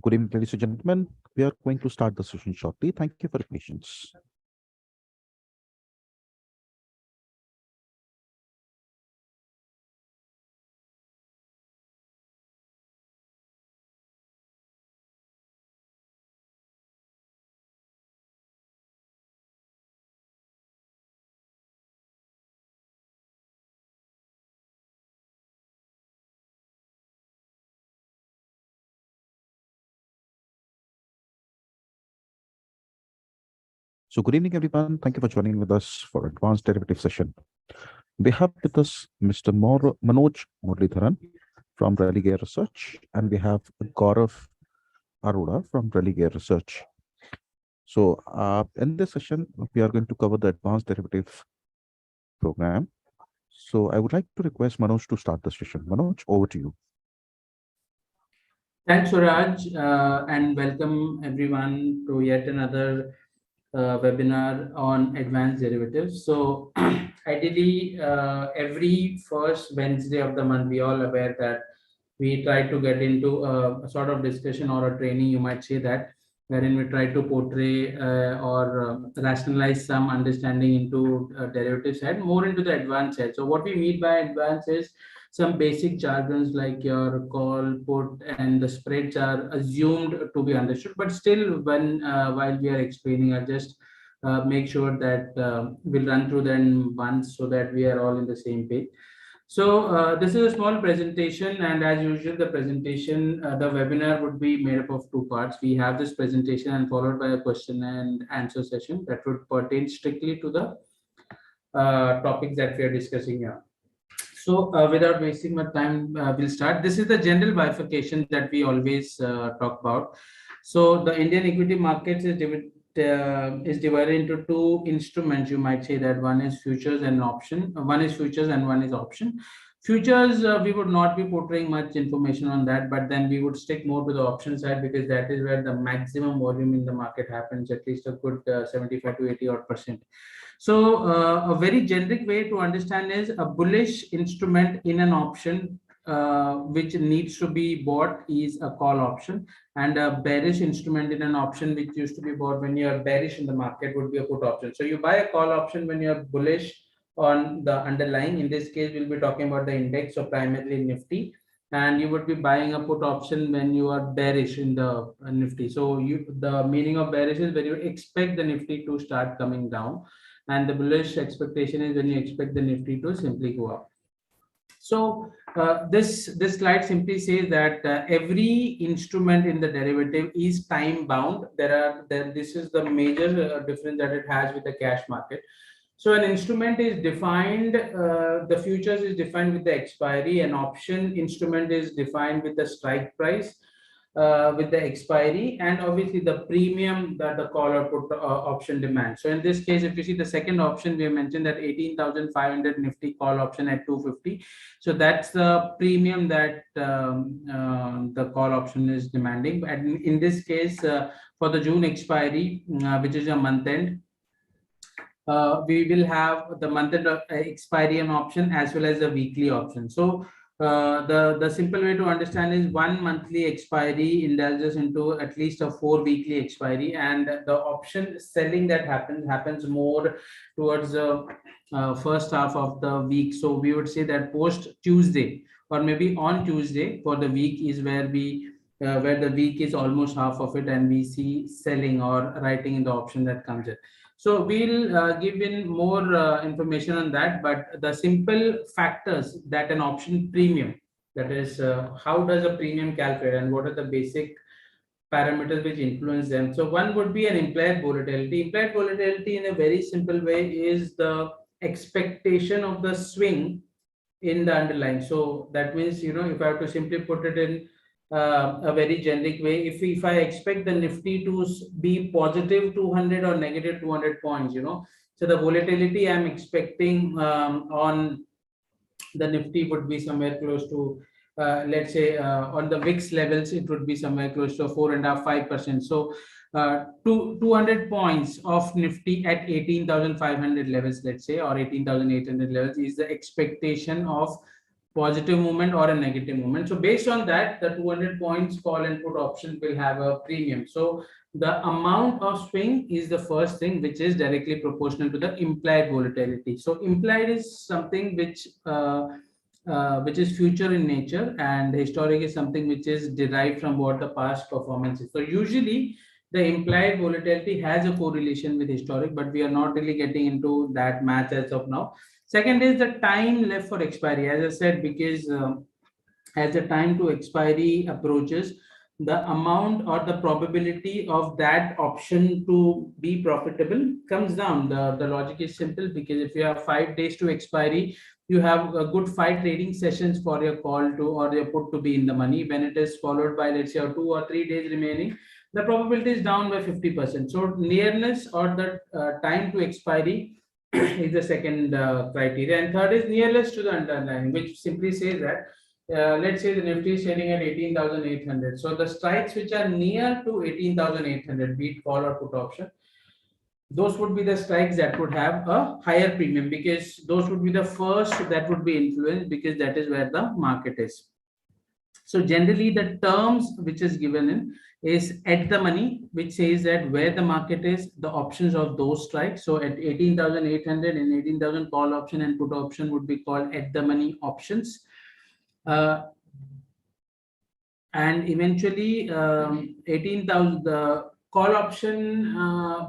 Good evening, ladies and gentlemen. We are going to start the session shortly. Thank you for your patience. So good evening, everyone. Thank you for joining with us for advanced derivative session. We have with us Mr. Manoj Muralidharan from Religare Research, and we have Gaurav Arora from Religare Research. So in this session, we are going to cover the advanced derivative program. So I would like to request Manoj to start the session. Manoj, over to you. Thanks, Suraj, and welcome everyone to yet another webinar on advanced derivatives. So, ideally, every first Wednesday of the month, we all aware that we try to get into a sort of discussion or a training, you might say that, wherein we try to portray or rationalize some understanding into derivative side, more into the advanced side. So, what we mean by advanced is some basic jargons like your call, put, and the spreads are assumed to be understood. But still, when while we are explaining, I'll just make sure that we'll run through them once so that we are all in the same page. So this is a small presentation, and as usual, the presentation, the webinar would be made up of two parts. We have this presentation and followed by a question and answer session that would pertain strictly to the topics that we are discussing here. So, without wasting my time, we'll start. This is the general bifurcation that we always talk about. So, the Indian equity markets is divided into two instruments. You might say that one is futures and option. One is futures and one is option. Futures, we would not be portraying much information on that, but then we would stick more to the option side because that is where the maximum volume in the market happens, at least a good 75 to 80 odd percent. So a very generic way to understand is a bullish instrument in an option which needs to be bought is a call option, and a bearish instrument in an option which used to be bought when you are bearish in the market would be a put option. So you buy a call option when you are bullish on the underlying. In this case, we'll be talking about the index, so primarily Nifty, and you would be buying a put option when you are bearish in the Nifty. So the meaning of bearish is when you expect the Nifty to start coming down, and the bullish expectation is when you expect the Nifty to simply go up. So this slide simply says that every instrument in the derivative is time bound. This is the major difference that it has with the cash market. So an instrument is defined, the futures is defined with the expiry, an option instrument is defined with the strike price, with the expiry, and obviously the premium that the call or put option demands. So in this case, if you see the second option, we have mentioned that 18,500 Nifty call option at 250. So that's the premium that the call option is demanding. And in this case, for the June expiry, which is a month end, we will have the month end expiry and option as well as the weekly option. So the simple way to understand is 1 monthly expiry indulges into at least a 4 weekly expiry, and the option selling that happens more towards the first half of the week. So we would say that post Tuesday or maybe on Tuesday for the week is where where the week is almost half of it, and we see selling or writing in the option that comes in. So we'll give in more information on that, but the simple factors that an option premium, that is how does a premium calculate and what are the basic parameters which influence them. So one would be an implied volatility. Implied volatility in a very simple way is the expectation of the swing in the underlying. So that means, if I have to simply put it in a very generic way, if I expect the Nifty to be positive 200 or negative 200 points, so the volatility I'm expecting on the Nifty would be somewhere close to, let's say, on the VIX levels, it would be somewhere close to 4.5-5%. So 200 points of Nifty at 18,500 levels, let's say, or 18,800 levels is the expectation of positive movement or a negative movement. So based on that, the 200 points call and put option will have a premium. So the amount of swing is the first thing, which is directly proportional to the implied volatility. So implied is something which is future in nature, and historic is something which is derived from what the past performance is. So usually the implied volatility has a correlation with historic, but we are not really getting into that math as of now. Second is the time left for expiry. As I said, because as the time to expiry approaches, the amount or the probability of that option to be profitable comes down. The logic is simple, because if you have 5 days to expiry, you have a good 5 trading sessions for your call to or your put to be in the money. When it is followed by, let's say, 2 or 3 days remaining, the probability is down by 50%. So nearness or the time to expiry is the second criteria. And third is nearness to the underlying, which simply says that let's say the Nifty is trading at 18,800. So the strikes which are near to 18,800, be it call or put option, those would be the strikes that would have a higher premium, because those would be the first that would be influenced, because that is where the market is. So generally the terms which is given in is at the money, which says that where the market is, the options of those strikes. So at 18,800 and 18,000, call option and put option would be called at the money options. And eventually 18,000, the call option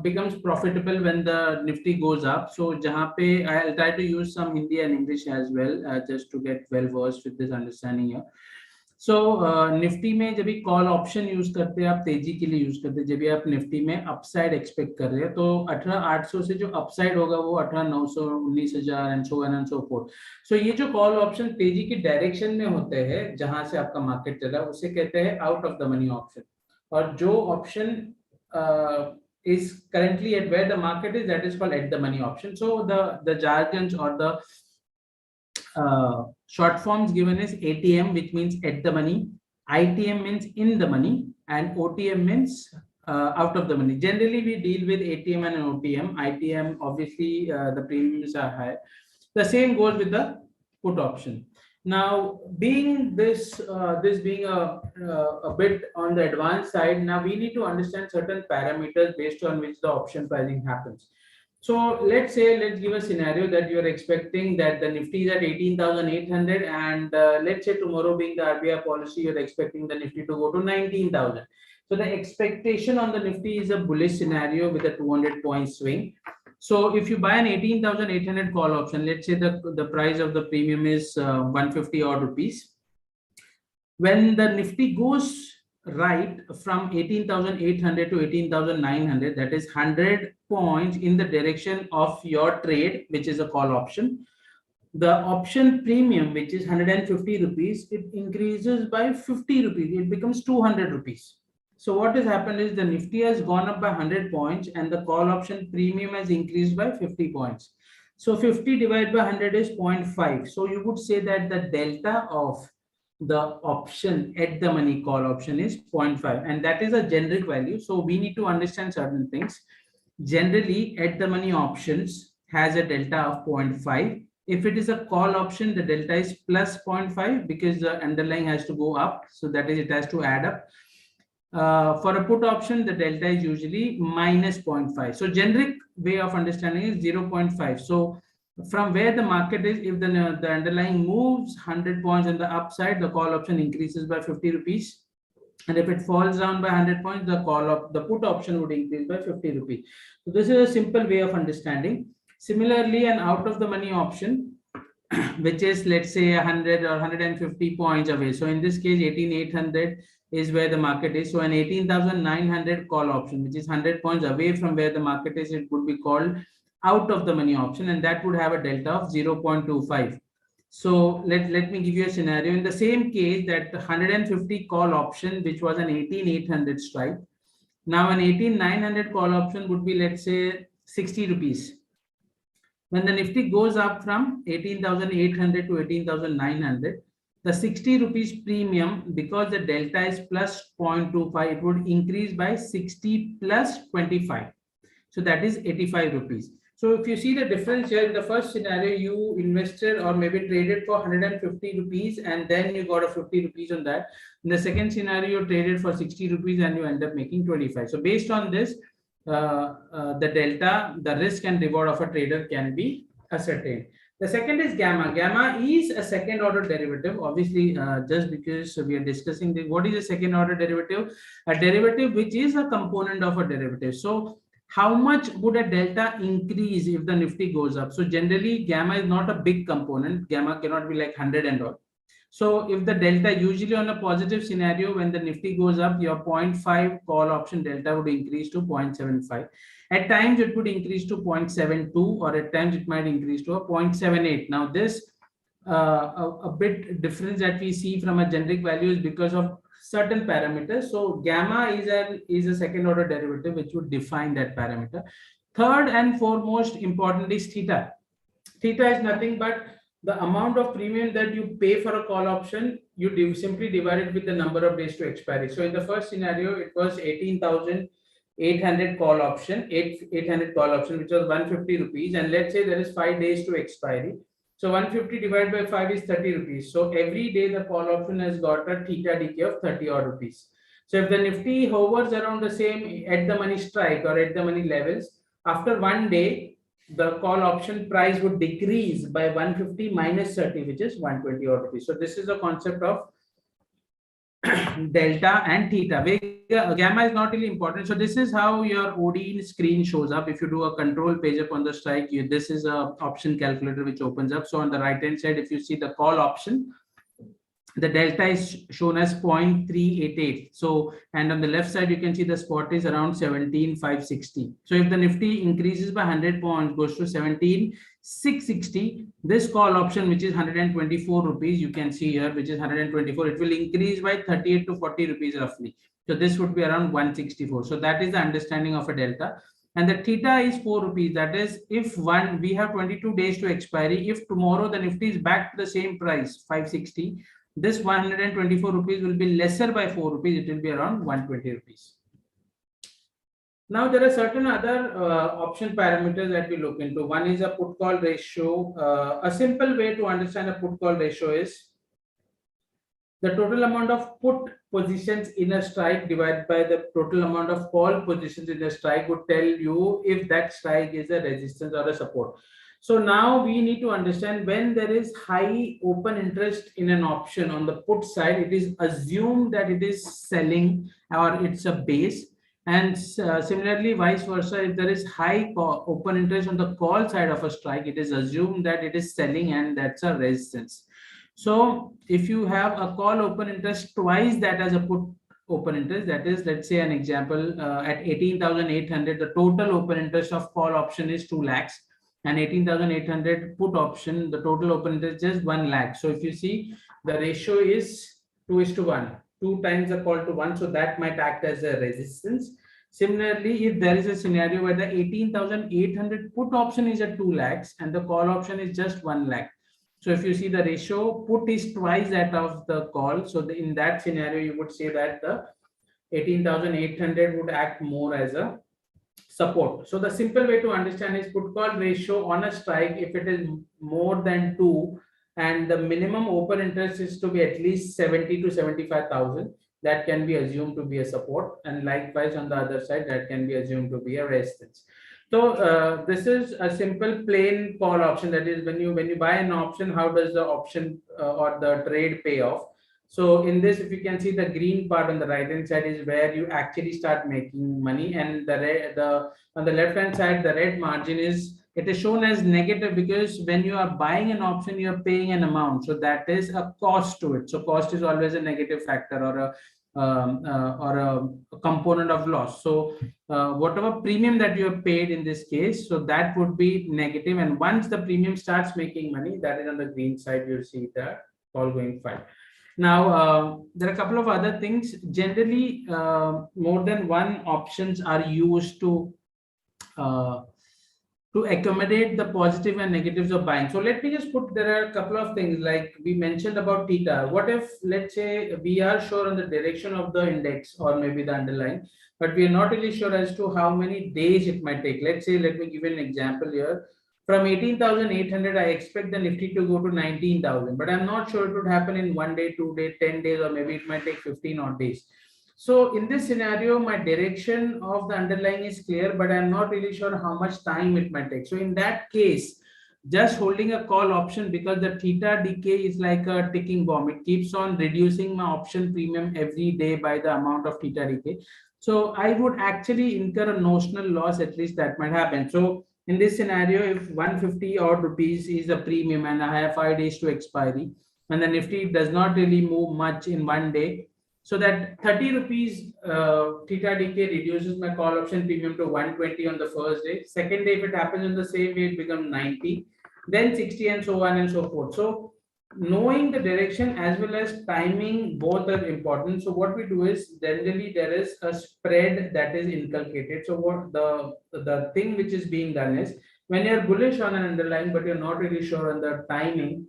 becomes profitable when the Nifty goes up. So jahan pe, I'll try to use some Hindi and English as well, just to get well versed with this understanding here. So Nifty में जब भी call option use करते हैं आप तेजी के लिए use करते हैं, जब भी आप निफ्टी में अपसाइड एक्सपेक्ट कर रहे हैं, तो 18,800 से जो अपसाइड होगा वो 18,900, 19,000 and so on and so forth. So ये जो कॉल ऑप्शन तेजी की डायरेक्शन में होते हैं, जहां से आपका मार्केट चला, उसे कहते हैं out of the money option. और जो option is currently at where the market is, that is called at the money option. So the jargons or the short forms given is ATM, which means at the money, ITM means in the money, and OTM means out of the money. Generally, we deal with ATM and OTM. ITM, obviously, the premiums are high. The same goes with the put option. Now, being this being a bit on the advanced side, now we need to understand certain parameters based on which the option pricing happens. So let's give a scenario that you are expecting that the Nifty is at 18,800, and let's say tomorrow, being the RBI policy, you're expecting the Nifty to go to 19,000. So the expectation on the Nifty is a bullish scenario with a 200 point swing. So if you buy an 18,800 call option, let's say the price of the premium is 150 odd rupees. When the Nifty goes right from 18,800 to 18,900, that is 100 points in the direction of your trade, which is a call option. The option premium, which is 150 rupees, it increases by 50 rupees. It becomes 200 rupees. So what has happened is the Nifty has gone up by 100 points and the call option premium has increased by 50 points. So 50 divided by 100 is 0.5. So you would say that the delta of the option at the money call option is 0.5, and that is a generic value. So we need to understand certain things. Generally, at the money options has a delta of 0.5. If it is a call option, the delta is plus 0.5 because the underlying has to go up. So that is, it has to add up. For a put option, the delta is usually minus 0.5. So generic way of understanding is 0.5. So from where the market is, if the underlying moves 100 points on the upside, the call option increases by 50 rupees. And if it falls down by 100 points, the put option would increase by 50 rupees. So this is a simple way of understanding. Similarly, an out of the money option, which is, let's say, 100 or 150 points away. So in this case, 18,800 is where the market is. So an 18,900 call option, which is 100 points away from where the market is, it would be called out of the money option, and that would have a delta of 0.25. So let me give you a scenario. In the same case, that 150 call option, which was an 18,800 strike, now an 18,900 call option would be, let's say, 60 rupees. When the Nifty goes up from 18,800 to 18,900, the 60 rupees premium, because the delta is plus 0.25, it would increase by 60 plus 25. So that is 85 rupees. So if you see the difference here, in the first scenario, you invested or maybe traded for 150 rupees and then you got a 50 rupees on that. In the second scenario, you traded for 60 rupees and you end up making 25. So based on this, the delta, the risk and reward of a trader can be ascertained. The second is gamma. Gamma is a second order derivative. Obviously, just because we are discussing what is a second order derivative? A derivative which is a component of a derivative. So how much would a delta increase if the Nifty goes up? So generally, gamma is not a big component. Gamma cannot be like 100 and all. So if the delta, usually on a positive scenario, when the Nifty goes up, your 0.5 call option delta would increase to 0.75. At times it would increase to 0.72, or at times it might increase to a 0.78. Now this a bit difference that we see from a generic value is because of certain parameters. So gamma is a second order derivative which would define that parameter. Third and foremost important is theta. Theta is nothing but the amount of premium that you pay for a call option. You simply divide it with the number of days to expiry. So in the first scenario, it was 18,800 call option, 800 call option, which was 150 rupees. And let's say there is 5 days to expiry. So 150 divided by 5 is 30 rupees. So every day the call option has got a theta decay of 30 odd rupees. So if the Nifty hovers around the same at the money strike or at the money levels, after 1 day, the call option price would decrease by 150 minus 30, which is 120 odd rupees. So this is the concept of delta and theta. Gamma is not really important. So this is how your OD screen shows up. If you do a control page up on the strike, this is a option calculator which opens up. So on the right hand side, if you see the call option, the delta is shown as 0.388. So, and on the left side, you can see the spot is around 17,560. So if the Nifty increases by 100 points, goes to 17,660, this call option, which is 124 rupees, you can see here, which is 124, it will increase by 38 to 40 rupees roughly. So this would be around 164. So that is the understanding of a delta. And the theta is 4 rupees. That is, if we have 22 days to expiry, if tomorrow the Nifty is back to the same price, 560, this 124 rupees will be lesser by 4 rupees. It will be around 120 rupees. Now there are certain other option parameters that we look into. One is a put call ratio. A simple way to understand a put call ratio is the total amount of put positions in a strike divided by the total amount of call positions in a strike would tell you if that strike is a resistance or a support. So now we need to understand, when there is high open interest in an option on the put side, it is assumed that it is selling or it's a base. And similarly, vice versa, if there is high open interest on the call side of a strike, it is assumed that it is selling and that's a resistance. So if you have a call open interest twice that as a put open interest, that is, let's say an example, at 18,800, the total open interest of call option is 2 lakhs. And 18,800 put option, the total open interest is just 1 lakh. So if you see, the ratio is 2:1, 2 times the call to 1. So that might act as a resistance. Similarly, if there is a scenario where the 18,800 put option is at 2 lakhs and the call option is just 1 lakh. So if you see the ratio, put is twice that of the call. So in that scenario, you would say that the 18,800 would act more as a support. So the simple way to understand is put call ratio on a strike, if it is more than 2 and the minimum open interest is to be at least 70 to 75,000, that can be assumed to be a support, and likewise on the other side, that can be assumed to be a resistance. So this is a simple plain call option. That is, when you buy an option, how does the option or the trade pay off? So in this, if you can see, the green part on the right hand side is where you actually start making money, and on the left hand side, the red margin is shown as negative, because when you are buying an option, you are paying an amount. So that is a cost to it. So cost is always a negative factor or a component of loss. So whatever premium that you have paid in this case, so that would be negative. And once the premium starts making money, that is on the green side, you'll see the call going fine. Now, there are a couple of other things. Generally, more than one options are used to to accommodate the positive and negatives of buying. So let me just put, there are a couple of things like we mentioned about theta. What if, let's say, we are sure on the direction of the index or maybe the underlying, but we are not really sure as to how many days it might take. Let's say, let me give you an example here. From 18,800, I expect the Nifty to go to 19,000, but I'm not sure it would happen in 1 day, 2 day, 10 days, or maybe it might take 15 odd days. So in this scenario, my direction of the underlying is clear, but I'm not really sure how much time it might take. So in that case, just holding a call option, because the theta decay is like a ticking bomb. It keeps on reducing my option premium every day by the amount of theta decay. So I would actually incur a notional loss, at least that might happen. So in this scenario, if 150 odd rupees is a premium and I have 5 days to expiry, and the Nifty does not really move much in 1 day, so that 30 rupees theta decay reduces my call option premium to 120 on the first day. Second day, if it happens in the same way, it becomes 90, then 60, and so on and so forth. So knowing the direction as well as timing, both are important. So what we do is, generally there is a spread that is inculcated. So what the thing which is being done is, when you're bullish on an underlying but you're not really sure on the timing,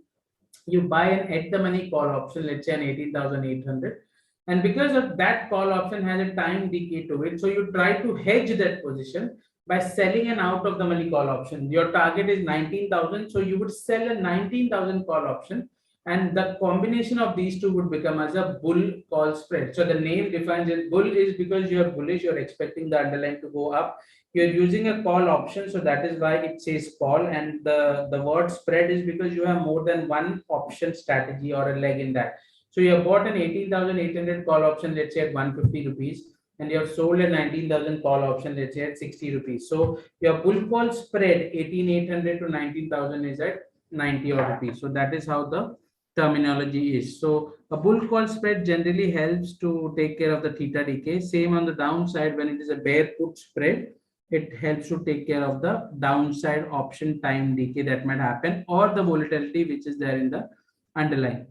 you buy an at the money call option, let's say an 18,800, and because of that call option has a time decay to it, so you try to hedge that position by selling an out of the money call option. Your target is 19,000, so you would sell a 19,000 call option, and the combination of these two would become as a bull call spread. So the name defines it. Bull is because you're bullish, you're expecting the underlying to go up, you're using a call option, so that is why it says call. And the word spread is because you have more than one option strategy or a leg in that. So you have bought an 18,800 call option, let's say at 150 rupees, and you have sold a 19,000 call option, let's say at 60 rupees. So your bull call spread 18,800 to 19,000 is at 90 odd rupees. So that is how the terminology is. So a bull call spread generally helps to take care of the theta decay. Same on the downside, when it is a bear put spread, it helps to take care of the downside option time decay that might happen, or the volatility which is there in the underlying.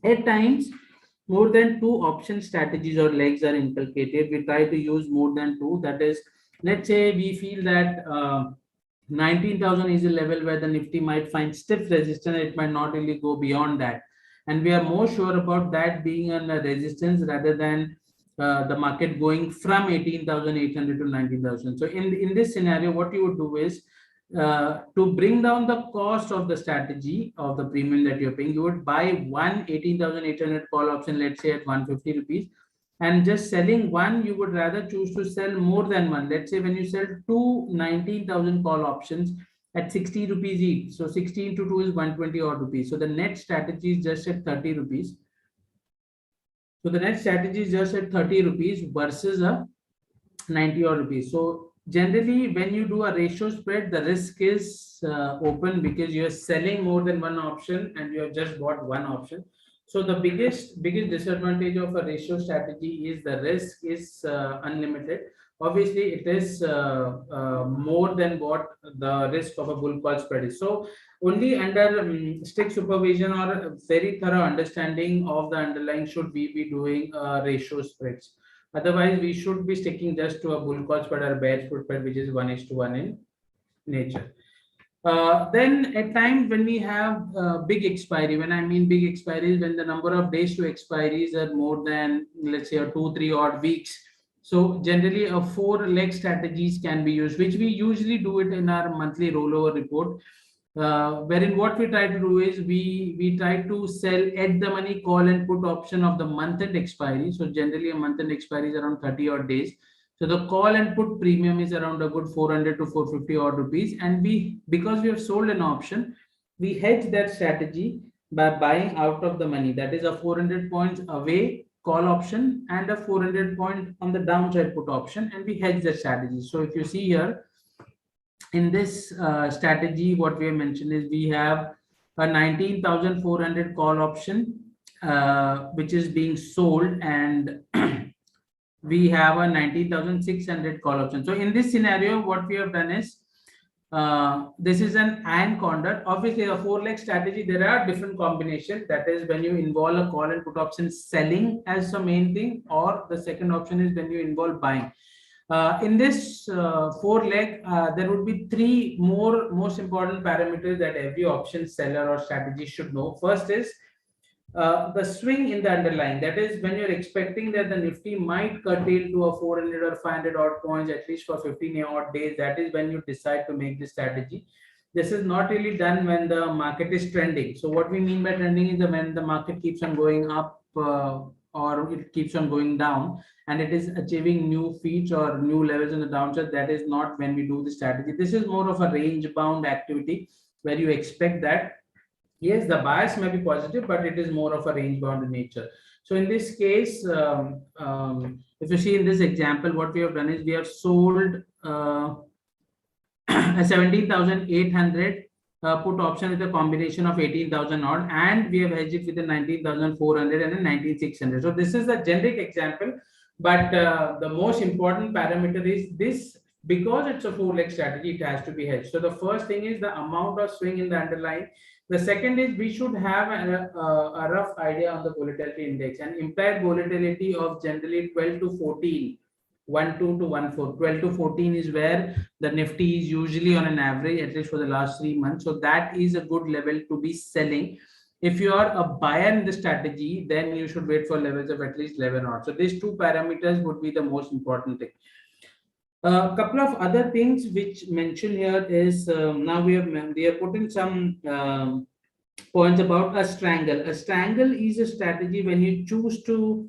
At times, more than two option strategies or legs are inculcated. We try to use more than two. That is, let's say we feel that 19,000 is a level where the Nifty might find stiff resistance. It might not really go beyond that. And we are more sure about that being a resistance rather than the market going from 18,800 to 19,000. So in this scenario, what you would do is, to bring down the cost of the strategy of the premium that you're paying, you would buy one 18,800 call option, let's say at 150 rupees, and just selling one, you would rather choose to sell more than one. Let's say when you sell two 19,000 call options at 60 rupees each, so 16 into 2 is 120 odd rupees. So the net strategy is just at 30 rupees. So the net strategy is just at 30 rupees versus a 90 odd rupees. So generally, when you do a ratio spread, the risk is open because you're selling more than one option and you have just bought one option. So the biggest disadvantage of a ratio strategy is the risk is unlimited. Obviously, it is more than what the risk of a bull call spread is. So only under strict supervision or very thorough understanding of the underlying should we be doing ratio spreads. Otherwise, we should be sticking just to a bull call spread or bear spread, which is 1:1 in nature. Then at times when we have big expiry, when I mean big expiry is when the number of days to expiries are more than, let's say, 2-3 odd weeks. So generally a 4 leg strategies can be used, which we usually do it in our monthly rollover report. Wherein what we try to do is we try to sell at the money call and put option of the month end expiry. So generally a month end expiry is around 30 odd days. So the call and put premium is around a good 400 to 450 odd rupees. And because we have sold an option, we hedge that strategy by buying out of the money. That is a 400 points away call option and a 400 point on the downside put option, and we hedge the strategy. So if you see here, in this strategy, what we have mentioned is we have a 19,400 call option, which is being sold, and we have a 19,600 call option. So in this scenario, what we have done is, this is an and conduct. Obviously, a 4 leg strategy, there are different combinations. That is when you involve a call and put option selling as the main thing, or the second option is when you involve buying. In this four leg, there would be three more most important parameters that every option seller or strategy should know. First is the swing in the underlying. That is when you're expecting that the Nifty might curtail to a 400 or 500 odd points at least for 15 odd days. That is when you decide to make this strategy. This is not really done when the market is trending. So what we mean by trending is when the market keeps on going up or it keeps on going down and it is achieving new feats or new levels in the downside. That is not when we do the strategy. This is more of a range bound activity where you expect that yes, the bias may be positive, but it is more of a range bound in nature. So in this case, if you see in this example, what we have done is we have sold a 17,800 put option with a combination of 18,000 odd, and we have hedged it with a 19,400 and a 19,600. So this is a generic example, but the most important parameter is this. Because it's a four leg strategy, it has to be hedged. So the first thing is the amount of swing in the underlying. The second is we should have a rough idea on the volatility index, and implied volatility of generally 12 to 14, 12 to 14. 12 to 14 is where the Nifty is usually on an average, at least for the last 3 months. So that is a good level to be selling. If you are a buyer in the strategy, then you should wait for levels of at least 11 odd. So these two parameters would be the most important thing. A couple of other things which mentioned here is now we have put in some points about a strangle. A strangle is a strategy when you choose to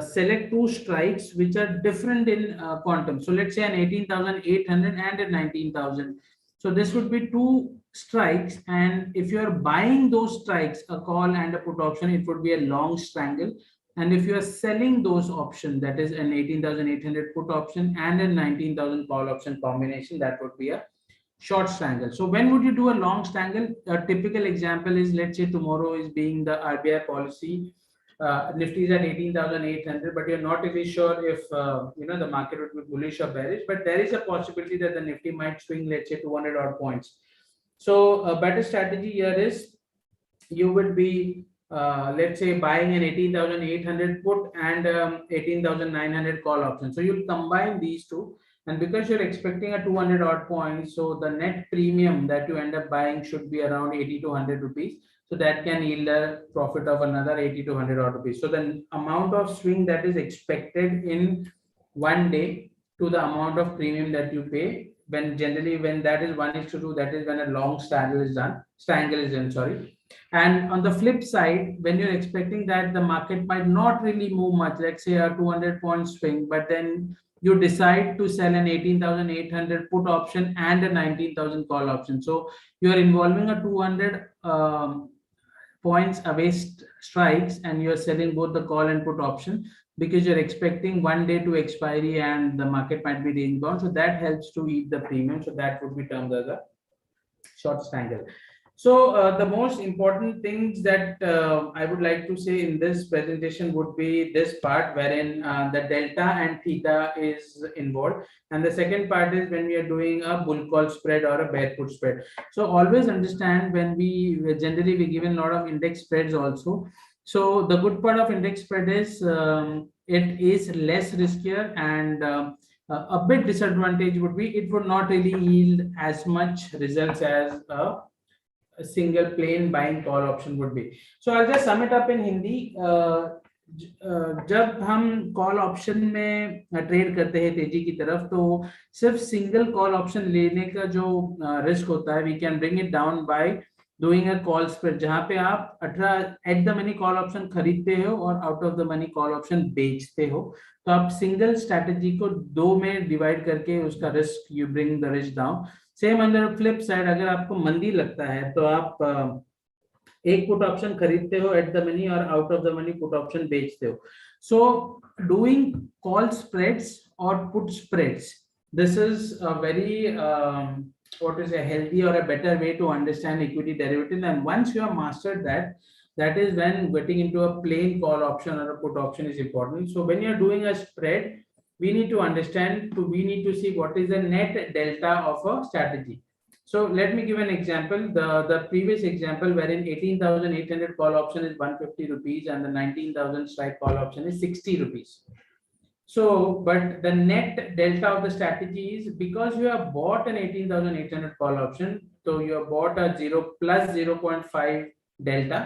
select two strikes which are different in quantum. So let's say an 18,800 and a 19,000. So this would be two strikes, and if you are buying those strikes, a call and a put option, it would be a long strangle. And if you are selling those options, that is an 18,800 put option and a 19,000 call option combination, that would be a short strangle. So when would you do a long strangle? A typical example is, let's say tomorrow is being the RBI policy. Nifty is at 18,800, but you're not really sure if the market would be bullish or bearish. But there is a possibility that the Nifty might swing, let's say 200 odd points. So a better strategy here is you would be let's say buying an 18,800 put and 18,900 call option. So you'll combine these two, and because you're expecting a 200 odd points, so the net premium that you end up buying should be around 80 to 100 rupees. So that can yield a profit of another 80 to 100 odd rupees. So the amount of swing that is expected in one day to the amount of premium that you pay, when generally when that is 1:2, that is when a long strangle is done. Sorry. And on the flip side, when you're expecting that the market might not really move much, let's say a 200 point swing, but then you decide to sell an 18,800 put option and a 19,000 call option. So you are involving a 200 points away strikes, and you're selling both the call and put option because you're expecting one day to expiry and the market might be range bound. So that helps to eat the premium. So that would be termed as a short strangle. So the most important things that I would like to say in this presentation would be this part wherein the delta and theta is involved. And the second part is when we are doing a bull call spread or a bear put spread. So always understand when we generally we given a lot of index spreads also. So the good part of index spread is it is less riskier, and a bit disadvantage would be it would not really yield as much results as a single plain buying call option would be. So I'll just sum it up in Hindi. जब हम call option में trade करते हैं तेजी की तरफ, तो सिर्फ सिंगल कॉल ऑप्शन लेने का जो रिस्क होता है, we can bring it down by doing a call spread, जहां पे आप 18 at the money call option खरीदते हो और out of the money call option बेचते हो. तो आप सिंगल स्ट्रैटेजी को दो में डिवाइड करके उसका risk you bring the risk down. Same under flip side, अगर आपको मंदी लगता है तो आप एक पुट ऑप्शन खरीदते हो एट द मनी और out of the money put option बेचते हो. सो डूइंग कॉल स्प्रेड्स और put spreads, this is a very what is a healthy or a better way to understand equity derivative. And once you have mastered that, that is when getting into a plain call option or a put option is important. So when you're doing a spread, we need to understand, we need to see what is the net delta of a strategy. So let me give an example. The previous example wherein 18,800 call option is 150 rupees and the 19,000 strike call option is 60 rupees. So, but the net delta of the strategy is because you have bought an 18,800 call option, so you have bought a 0 plus 0.5 delta,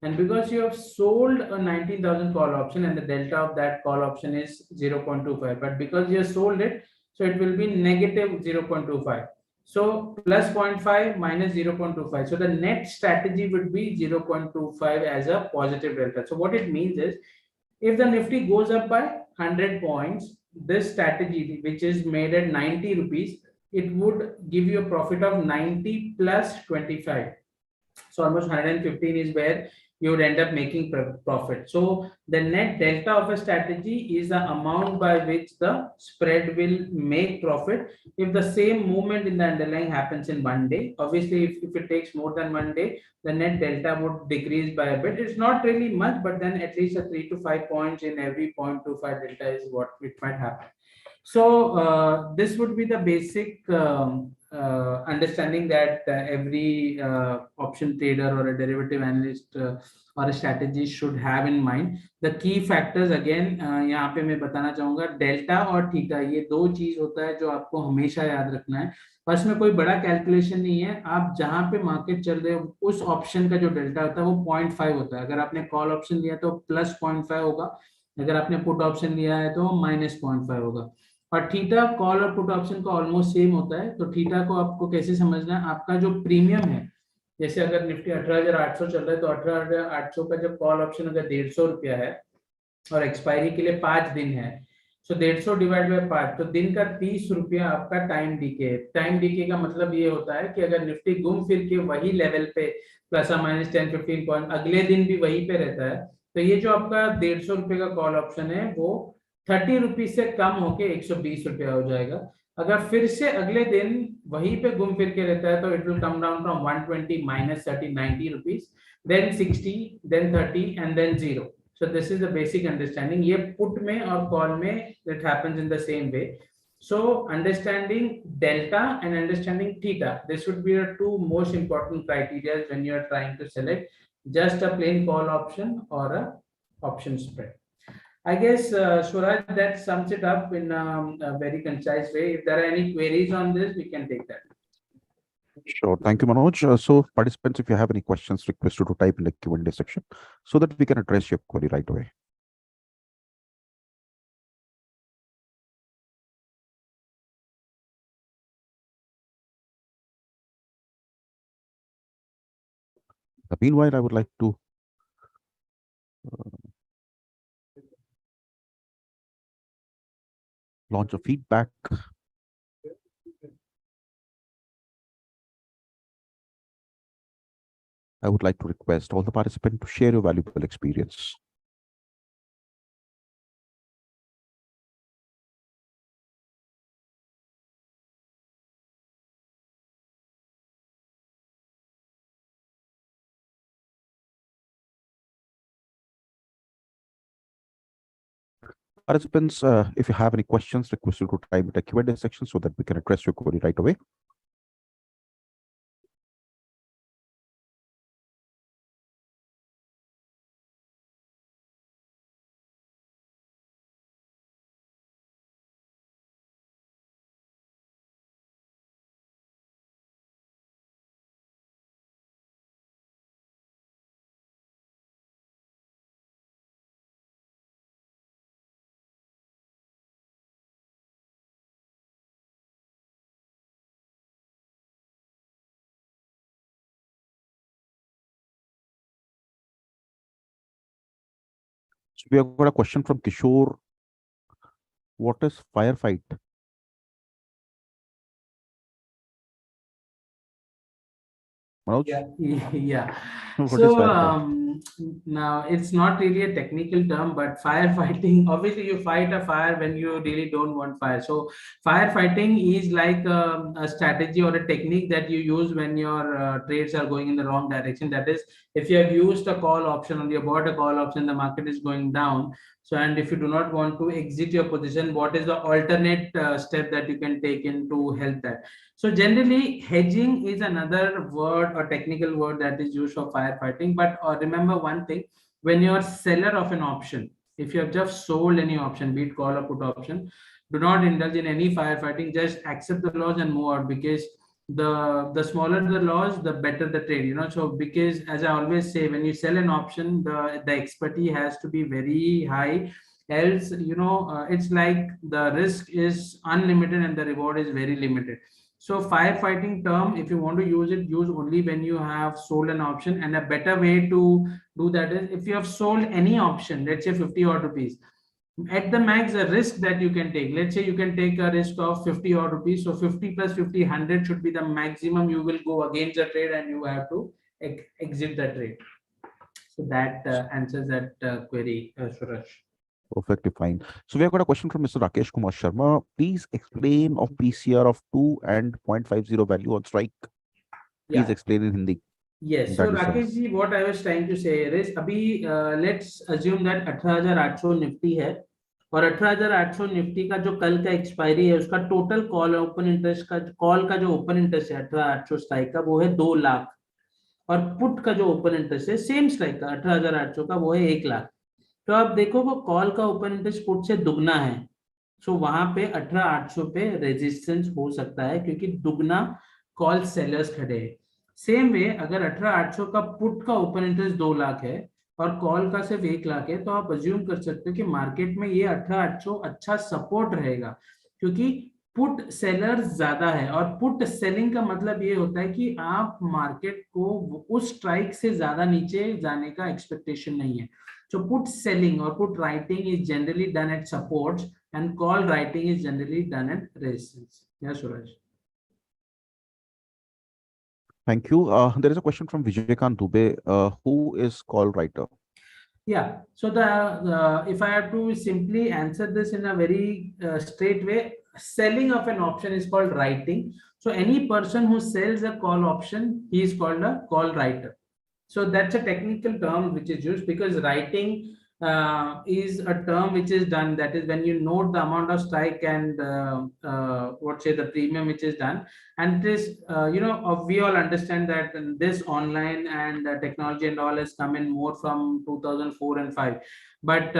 and because you have sold a 19,000 call option and the delta of that call option is 0.25, but because you have sold it, so it will be negative 0.25. So plus 0.5 minus 0.25. So the net strategy would be 0.25 as a positive delta. So what it means is, if the Nifty goes up by 100 points, this strategy, which is made at 90 rupees, it would give you a profit of 90 plus 25. So almost 115 is where you would end up making profit. So the net delta of a strategy is the amount by which the spread will make profit if the same movement in the underlying happens in one day. Obviously, if it takes more than one day, the net delta would decrease by a bit. It's not really much, but then at least a 3 to 5 points in every 0.25 delta is what it might happen. So this would be the basic understanding that every option trader or a derivative analyst or a strategist should have in mind. The key factors again यहाँ पे मैं बताना चाहूंगा, delta और theta ये दो चीज होता है जो आपको हमेशा याद रखना है। बस में कोई बड़ा कैलकुलेशन नहीं है, आप जहां पे मार्केट चल रहे हो उस ऑप्शन का जो डेल्टा होता है वो 0.5 होता है। अगर आपने कॉल ऑप्शन लिया तो प्लस 0.5 होगा, अगर आपने पुट ऑप्शन लिया है तो माइनस 0.5 होगा। और थीटा कॉल और पुट ऑप्शन का ऑलमोस्ट सेम होता है। तो थीटा को आपको कैसे समझना है, आपका जो प्रीमियम है, जैसे अगर निफ्टी 18,800 चल रहा है तो 18,800 का जब कॉल ऑप्शन अगर 150 रुपया है और एक्सपायरी के लिए 5 दिन है, सो 150 डिवाइड बाय 5, तो दिन का 30 रुपया आपका टाइम डीके। टाइम डीके का मतलब ये होता है कि अगर निफ्टी घूम फिर के वही लेवल पे प्लस और माइनस 10-15 पॉइंट अगले दिन भी वही पे रहता है, तो ये जो आपका 150 रुपये का कॉल ऑप्शन है वो 30 रुपीज से कम होके 120 रुपया हो जाएगा। अगर फिर से अगले दिन वहीं पे घूम फिर के रहता है तो it will come down from 120 minus 30, 90 rupees, then 60, then 30 and then 0. So this is the basic understanding. ये put में और call में it happens in the same way. So understanding delta and understanding theta, this would be the two most important criteria when you are trying to select just a plain call option or a option spread. I guess, Suraj, that sums it up in a very concise way. If there are any queries on this, we can take that. Sure. Thank you, Manoj. So participants, if you have any questions, request you to type in the Q&A section so that we can address your query right away. Meanwhile, I would like to launch a feedback. I would like to request all the participants to share your valuable experience. Participants, if you have any questions, request you to type in the Q&A section so that we can address your query right away. So we have got a question from Kishore. What is firefight? Manoj? Yeah. What is So firefight? now it's not really a technical term, but firefighting, obviously you fight a fire when you really don't want fire. So firefighting is like a strategy or a technique that you use when your trades are going in the wrong direction. That is, if you have used a call option or you bought a call option, the market is going down. So, and if you do not want to exit your position, what is the alternate step that you can take in to help that? So generally, hedging is another word or technical word that is used for firefighting. But remember one thing: when you are seller of an option, If you have just sold any option, be it call or put option, do not indulge in any firefighting. Just accept the loss and move out, because the smaller the loss, the better the trade. So because as I always say, when you sell an option, the expertise has to be very high. Else, it's like the risk is unlimited and the reward is very limited. So firefighting term, if you want to use it, use only when you have sold an option. And a better way to do that is, if you have sold any option, let's say 50 odd rupees, at the max the risk that you can take, let's say you can take a risk of 50 odd rupees, so 50 plus 50, 100 should be the maximum you will go against the trade, and you have to exit the trade. So that answers that query, Suraj. Perfectly fine. So we have got a question from Mr. Rakesh Kumar Sharma. Please explain of PCR of 2 and 0.50 value on strike. Please Yeah. explain in Hindi. Yes. So That is Rakesh ji, what I was trying to say is, अभी let's assume that 18,800 Nifty है, और 18,800 Nifty का जो कल का expiry है, उसका total call open interest का, कॉल का जो ओपन इंटरेस्ट है 18,800 स्ट्राइक का, वो है 2 लाख, और पुट का जो ओपन इंटरेस्ट है सेम स्ट्राइक का 18,800 का, वो है 1 लाख। तो आप देखो वो कॉल का ओपन इंटरेस्ट पुट से दुगना है, सो वहां पे 18,800 पे रेजिस्टेंस हो सकता है, क्योंकि दुगना कॉल सेलर्स खड़े हैं। सेम वे अगर 18,800 का पुट का ओपन इंटरेस्ट 2 लाख है और कॉल का सिर्फ 1 लाख है, तो आप अज्यूम कर सकते हो कि मार्केट में ये 18,800 अच्छा सपोर्ट रहेगा, क्योंकि पुट सेलर्स ज्यादा है। और पुट सेलिंग का मतलब ये होता है कि आप मार्केट को उस स्ट्राइक से ज्यादा नीचे जाने का एक्सपेक्टेशन नहीं है। So put selling or put writing is generally done at supports, and call writing is generally done at resistance. Yeah, Suraj. Thank you. There is a question from Vijayakant Dubey. Who is call writer? Yeah. So if I have to simply answer this in a very straight way, selling of an option is called writing. So any person who sells a call option, he is called a call writer. So that's a technical term which is used, because writing is a term which is done, that is when you note the amount of strike and the premium which is done. And it is we all understand that this online and technology and all has come in more from 2004 and 5, but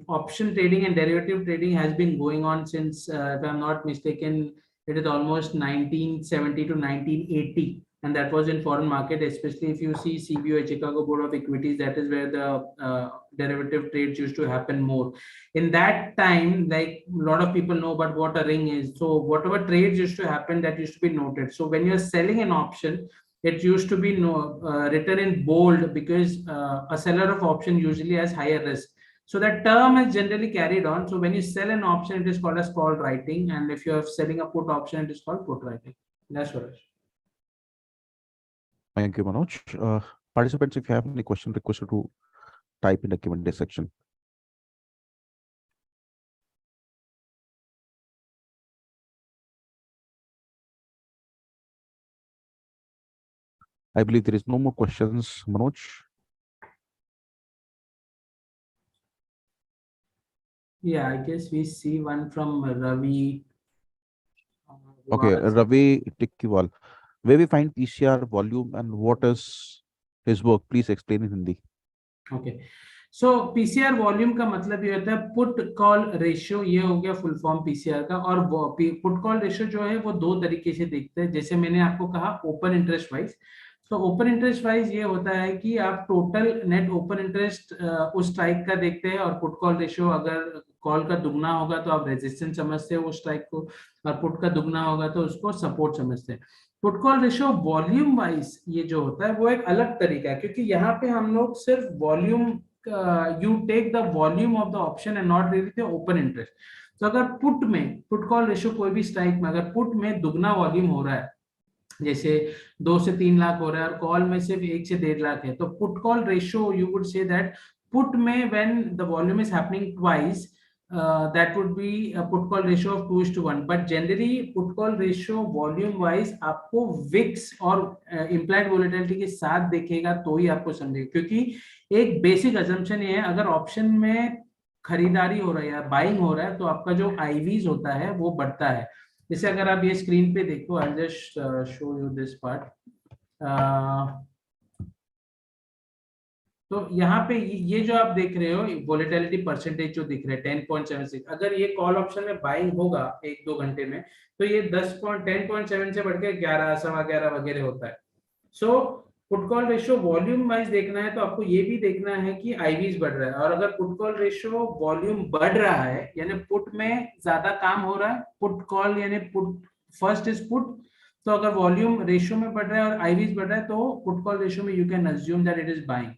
option trading and derivative trading has been going on since, if I'm not mistaken, it is almost 1970 to 1980, and that was in foreign market. Especially if you see CBOE, Chicago Board of Equities, that is where the derivative trades used to happen more. In that time, like a lot of people know about what a ring is, so whatever trades used to happen, that used to be noted. So when you're selling an option, it used to be written in bold, because a seller of option usually has higher risk. So that term is generally carried on. So when you sell an option, it is called as call writing, and if you are selling a put option, it is called put writing. That's what it is. Thank you, Manoj. Participants, if you have any question, request you to type in the Q&A section. I believe there is no more questions, Manoj. Yeah, I guess we see one from Ravi. Okay, Ravi Tikkiwal. Where we find PCR volume and what is his work? Please explain in Hindi. Okay. So PCR volume का मतलब ये होता है put call ratio, ये हो गया full form PCR का। और पुट कॉल रेशियो जो है वो दो तरीके से देखते हैं, जैसे मैंने आपको कहा ओपन इंटरेस्ट वाइज। तो ओपन इंटरेस्ट वाइज ये होता है कि आप टोटल नेट ओपन इंटरेस्ट उस स्ट्राइक का देखते हैं, और पुट कॉल रेशियो अगर कॉल का दुगना होगा तो आप रेजिस्टेंस समझते हो उस स्ट्राइक को, और पुट का दुगना होगा तो उसको सपोर्ट समझते हैं। Put call ratio volume wise ये जो होता है वो एक अलग तरीका है, क्योंकि यहाँ पे हम लोग सिर्फ volume, you take the volume of the option and not really the open interest. तो अगर पुट में, पुट कॉल रेशियो कोई भी स्ट्राइक में अगर पुट में दुगना वॉल्यूम हो रहा है, जैसे 2 से 3 लाख हो रहा है और कॉल में सिर्फ 1 से 1.5 लाख है, तो put call ratio you would say that put में when the volume is happening twice, that would be a put call ratio of 2:1. but generally put call ratio volume wise आपको विक्स और implied volatility के साथ देखेगा तो ही आपको समझेगा, क्योंकि एक बेसिक assumption ये है, अगर ऑप्शन में खरीदारी हो रहा है या बाइंग हो रहा है तो आपका जो आईवीज होता है वो बढ़ता है। जैसे अगर आप ये स्क्रीन पे देखो, I just show you this part. तो यहाँ पे ये जो आप देख रहे हो वोलेटिलिटी परसेंटेज जो दिख रहे हैं 10.76, अगर ये कॉल ऑप्शन में बाइंग होगा 1-2 घंटे में, तो ये 10.7 से बढ़ के 11, 11.15 वगैरह होता है। So put call ratio volume wise देखना है तो आपको ये भी देखना है कि आईवीज बढ़ रहा है, और अगर पुट कॉल रेशियो वॉल्यूम बढ़ रहा है यानी पुट में ज्यादा काम हो रहा है, पुट कॉल यानी पुट फर्स्ट इज पुट, तो अगर वॉल्यूम रेशियो में बढ़ रहा है और आईवीज बढ़ रहा है तो पुट कॉल रेशियो में you can assume that it is buying.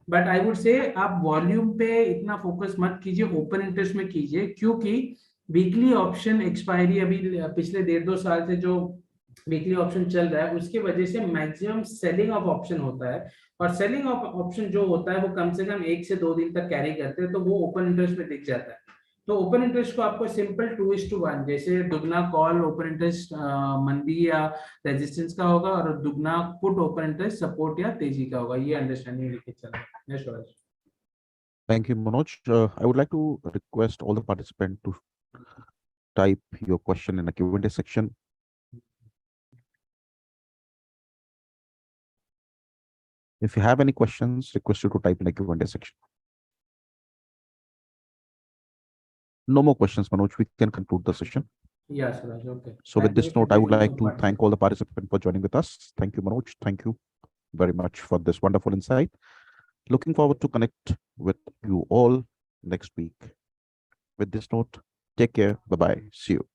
But I would say आप वॉल्यूम पे इतना फोकस मत कीजिए, ओपन इंटरेस्ट में कीजिए, क्योंकि वीकली ऑप्शन एक्सपायरी अभी पिछले 1.5-2 साल से जो वीकली ऑप्शन चल रहा है उसकी वजह से मैक्सिमम सेलिंग ऑफ ऑप्शन होता है, और सेलिंग ऑफ ऑप्शन जो होता है वो कम से कम 1 से 2 दिन तक कैरी करते हैं, तो वो ओपन इंटरेस्ट में दिख जाता है। तो ओपन इंटरेस्ट को आपको सिंपल 2:1 जैसे दुगना कॉल ओपन इंटरेस्ट मंदी या रेजिस्टेंस का होगा, और दुगना पुट ओपन इंटरेस्ट सपोर्ट या तेजी का होगा, ये अंडरस्टैंडिंग लेके चलना है। Yes. Thank you, Manoj. I would like to request all the participants to type your question in the Q&A section. If you have any questions, request you to type in the Q&A section. No more questions, Manoj. We can conclude the session. Yes, Suraj. Okay. So with Thank you this for note, I would taking like your to part. thank all the participants for joining with us. Thank you, Manoj. Thank you very much for this wonderful insight. Looking forward to connect with you all next week. With this note, take care. Bye-bye. See you.